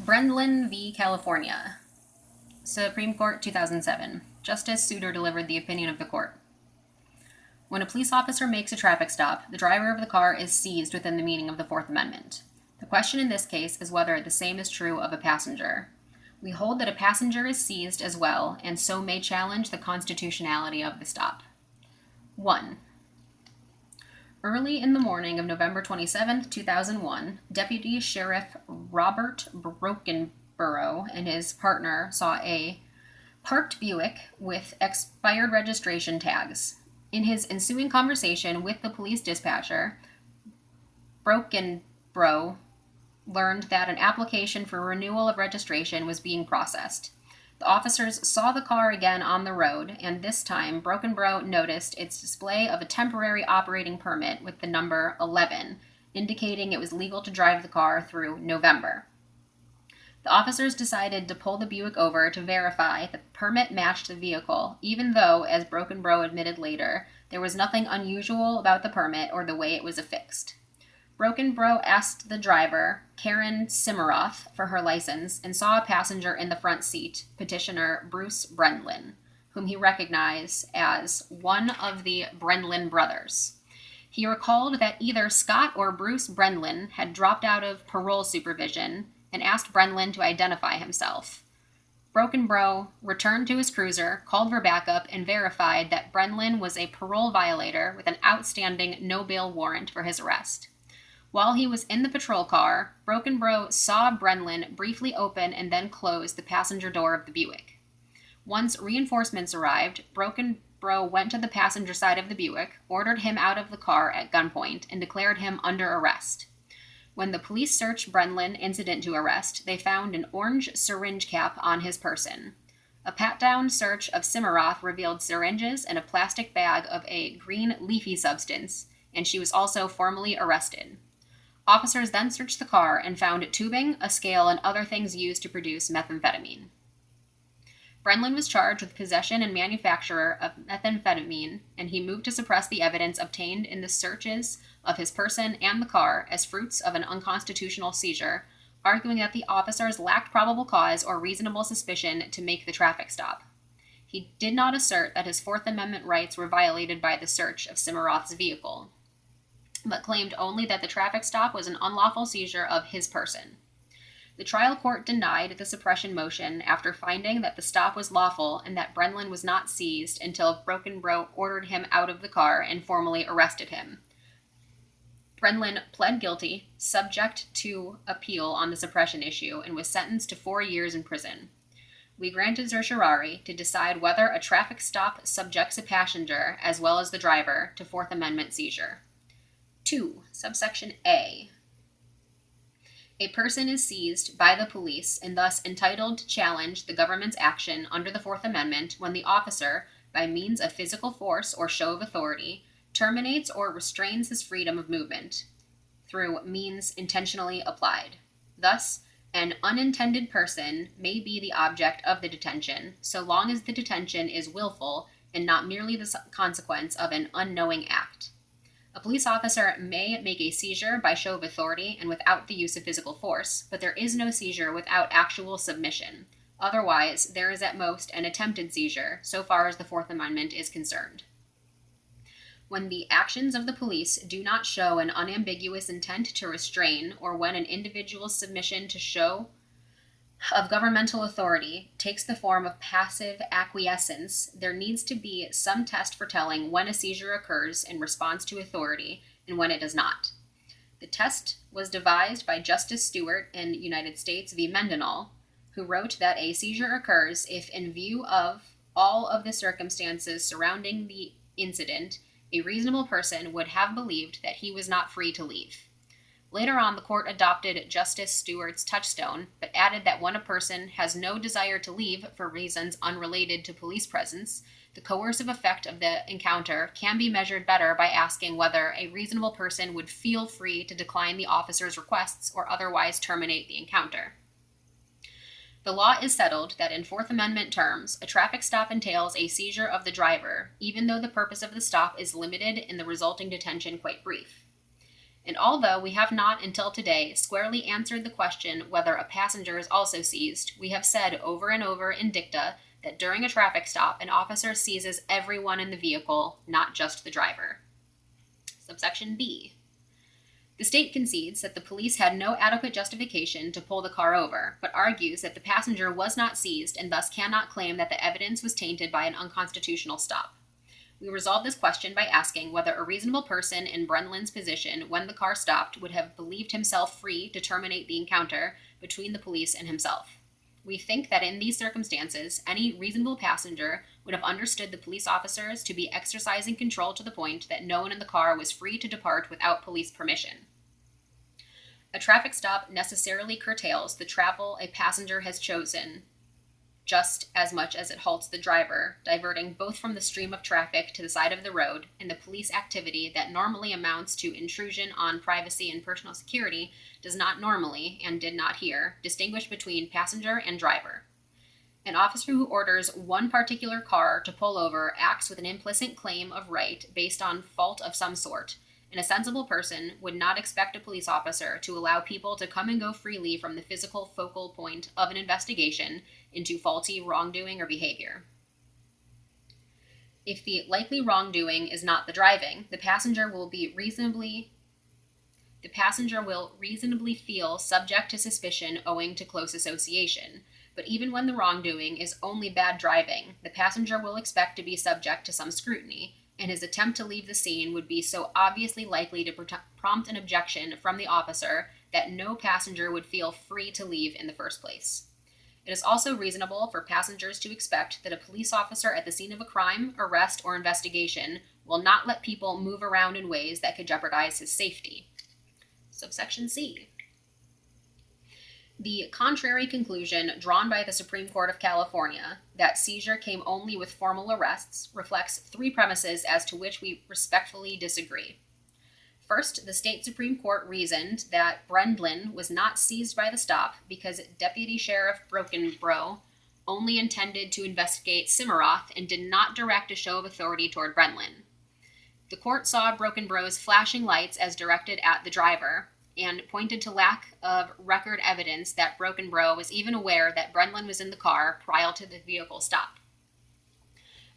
Brendlin v. California. Supreme Court, 2007. Justice Souter delivered the opinion of the court. When a police officer makes a traffic stop, the driver of the car is seized within the meaning of the Fourth Amendment. The question in this case is whether the same is true of a passenger. We hold that a passenger is seized as well, and so may challenge the constitutionality of the stop. 1. Early in the morning of November 27, 2001, Deputy Sheriff Robert Brokenborough and his partner saw a parked Buick with expired registration tags. In his ensuing conversation with the police dispatcher, Brokenborough learned that an application for renewal of registration was being processed. The officers saw the car again on the road, and this time Brokenborough noticed its display of a temporary operating permit with the number 11, indicating it was legal to drive the car through November. The officers decided to pull the Buick over to verify that the permit matched the vehicle, even though, as Brokenborough admitted later, there was nothing unusual about the permit or the way it was affixed. Brokenborough asked the driver, Karen Simmeroth, for her license and saw a passenger in the front seat, petitioner Bruce Brendlin, whom he recognized as one of the Brendlin brothers. He recalled that either Scott or Bruce Brendlin had dropped out of parole supervision and asked Brendlin to identify himself. Brokenborough returned to his cruiser, called for backup, and verified that Brendlin was a parole violator with an outstanding no-bail warrant for his arrest. While he was in the patrol car, Brokenborough saw Brendlin briefly open and then close the passenger door of the Buick. Once reinforcements arrived, Brokenborough went to the passenger side of the Buick, ordered him out of the car at gunpoint, and declared him under arrest. When the police searched Brendlin incident to arrest, they found an orange syringe cap on his person. A pat-down search of Simmeroth revealed syringes and a plastic bag of a green leafy substance, and she was also formally arrested. Officers then searched the car and found tubing, a scale, and other things used to produce methamphetamine. Brendlin was charged with possession and manufacture of methamphetamine, and he moved to suppress the evidence obtained in the searches of his person and the car as fruits of an unconstitutional seizure, arguing that the officers lacked probable cause or reasonable suspicion to make the traffic stop. He did not assert that his Fourth Amendment rights were violated by the search of Simmeroth's vehicle, but claimed only that the traffic stop was an unlawful seizure of his person. The trial court denied the suppression motion after finding that the stop was lawful and that Brendlin was not seized until Brokenborough ordered him out of the car and formally arrested him. Brendlin pled guilty, subject to appeal on the suppression issue, and was sentenced to 4 years in prison. We granted certiorari to decide whether a traffic stop subjects a passenger, as well as the driver, to Fourth Amendment seizure. 2. Subsection A. A person is seized by the police and thus entitled to challenge the government's action under the Fourth Amendment when the officer, by means of physical force or show of authority, terminates or restrains his freedom of movement through means intentionally applied. Thus, an unintended person may be the object of the detention, so long as the detention is willful and not merely the consequence of an unknowing act. A police officer may make a seizure by show of authority and without the use of physical force, but there is no seizure without actual submission. Otherwise, there is at most an attempted seizure, so far as the Fourth Amendment is concerned. When the actions of the police do not show an unambiguous intent to restrain, or when an individual's submission to show of governmental authority takes the form of passive acquiescence, there needs to be some test for telling when a seizure occurs in response to authority and when it does not. The test was devised by Justice Stewart in United States v. Mendenhall, who wrote that a seizure occurs if, in view of all of the circumstances surrounding the incident, a reasonable person would have believed that he was not free to leave. Later on, the court adopted Justice Stewart's touchstone, but added that when a person has no desire to leave for reasons unrelated to police presence, the coercive effect of the encounter can be measured better by asking whether a reasonable person would feel free to decline the officer's requests or otherwise terminate the encounter. The law is settled that in Fourth Amendment terms, a traffic stop entails a seizure of the driver, even though the purpose of the stop is limited and the resulting detention quite brief. And although we have not until today squarely answered the question whether a passenger is also seized, we have said over and over in dicta that during a traffic stop, an officer seizes everyone in the vehicle, not just the driver. Subsection B. The state concedes that the police had no adequate justification to pull the car over, but argues that the passenger was not seized and thus cannot claim that the evidence was tainted by an unconstitutional stop. We resolve this question by asking whether a reasonable person in Brendlin's position when the car stopped would have believed himself free to terminate the encounter between the police and himself. We think that in these circumstances, any reasonable passenger would have understood the police officers to be exercising control to the point that no one in the car was free to depart without police permission. A traffic stop necessarily curtails the travel a passenger has chosen just as much as it halts the driver, diverting both from the stream of traffic to the side of the road and the police activity that normally amounts to intrusion on privacy and personal security does not normally, and did not here, distinguish between passenger and driver. An officer who orders one particular car to pull over acts with an implicit claim of right based on fault of some sort, and a sensible person would not expect a police officer to allow people to come and go freely from the physical focal point of an investigation into faulty wrongdoing or behavior. If the likely wrongdoing is not the driving, the passenger will reasonably feel subject to suspicion owing to close association. But even when the wrongdoing is only bad driving, the passenger will expect to be subject to some scrutiny, and his attempt to leave the scene would be so obviously likely to prompt an objection from the officer that no passenger would feel free to leave in the first place. It is also reasonable for passengers to expect that a police officer at the scene of a crime, arrest, or investigation will not let people move around in ways that could jeopardize his safety. Subsection C. The contrary conclusion drawn by the Supreme Court of California, that seizure came only with formal arrests, reflects three premises as to which we respectfully disagree. First, the state Supreme Court reasoned that Brendlin was not seized by the stop because Deputy Sheriff Brokenbrough only intended to investigate Cimaroth and did not direct a show of authority toward Brendlin. The court saw Brokenbrough's flashing lights as directed at the driver, and pointed to lack of record evidence that Brokenbrough was even aware that Brendlin was in the car prior to the vehicle stop.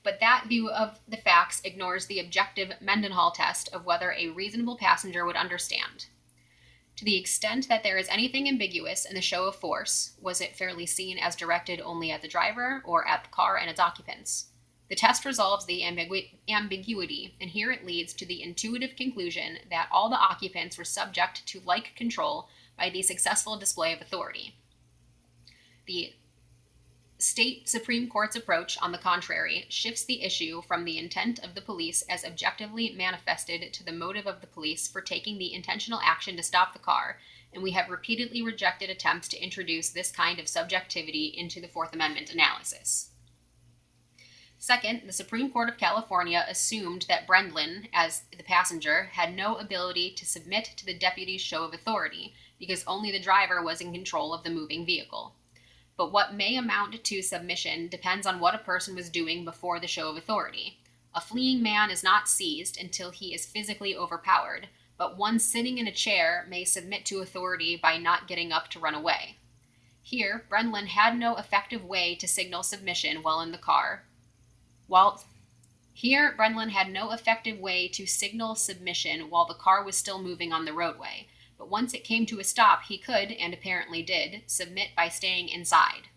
But that view of the facts ignores the objective Mendenhall test of whether a reasonable passenger would understand. To the extent that there is anything ambiguous in the show of force, was it fairly seen as directed only at the driver or at the car and its occupants? The test resolves the ambiguity, and here it leads to the intuitive conclusion that all the occupants were subject to like control by the successful display of authority. The state Supreme Court's approach, on the contrary, shifts the issue from the intent of the police as objectively manifested to the motive of the police for taking the intentional action to stop the car, and we have repeatedly rejected attempts to introduce this kind of subjectivity into the Fourth Amendment analysis. Second, the Supreme Court of California assumed that Brendlin, as the passenger, had no ability to submit to the deputy's show of authority because only the driver was in control of the moving vehicle. But what may amount to submission depends on what a person was doing before the show of authority. A fleeing man is not seized until he is physically overpowered, but one sitting in a chair may submit to authority by not getting up to run away. Here, Brendlin had no effective way to signal submission while in the car. Brendlin had no effective way to signal submission while the car was still moving on the roadway, but once it came to a stop, he could, and apparently did, submit by staying inside.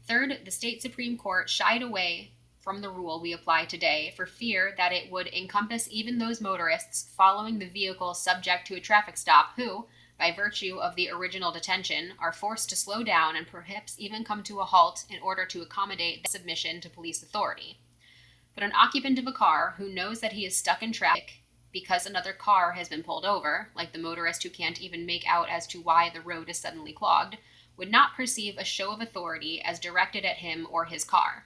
Third, the state Supreme Court shied away from the rule we apply today for fear that it would encompass even those motorists following the vehicle subject to a traffic stop who, by virtue of the original detention, are forced to slow down and perhaps even come to a halt in order to accommodate the submission to police authority. But an occupant of a car who knows that he is stuck in traffic because another car has been pulled over, like the motorist who can't even make out as to why the road is suddenly clogged, would not perceive a show of authority as directed at him or his car.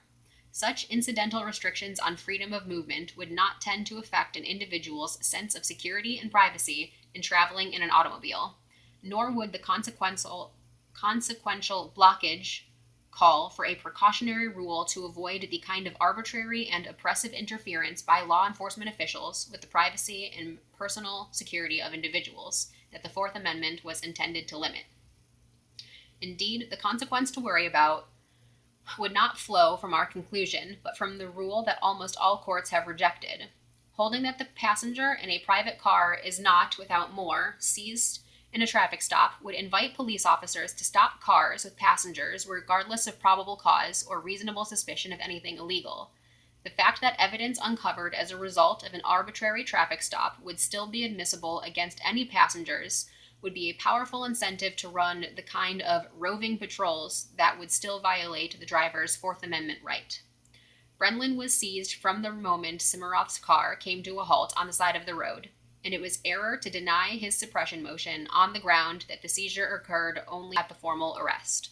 Such incidental restrictions on freedom of movement would not tend to affect an individual's sense of security and privacy in traveling in an automobile, nor would the consequential blockage call for a precautionary rule to avoid the kind of arbitrary and oppressive interference by law enforcement officials with the privacy and personal security of individuals that the Fourth Amendment was intended to limit. Indeed, the consequence to worry about would not flow from our conclusion, but from the rule that almost all courts have rejected, holding that the passenger in a private car is not, without more, seized in a traffic stop would invite police officers to stop cars with passengers regardless of probable cause or reasonable suspicion of anything illegal. The fact that evidence uncovered as a result of an arbitrary traffic stop would still be admissible against any passengers would be a powerful incentive to run the kind of roving patrols that would still violate the driver's Fourth Amendment right. Brendlin was seized from the moment Simirov's car came to a halt on the side of the road, and it was error to deny his suppression motion on the ground that the seizure occurred only at the formal arrest.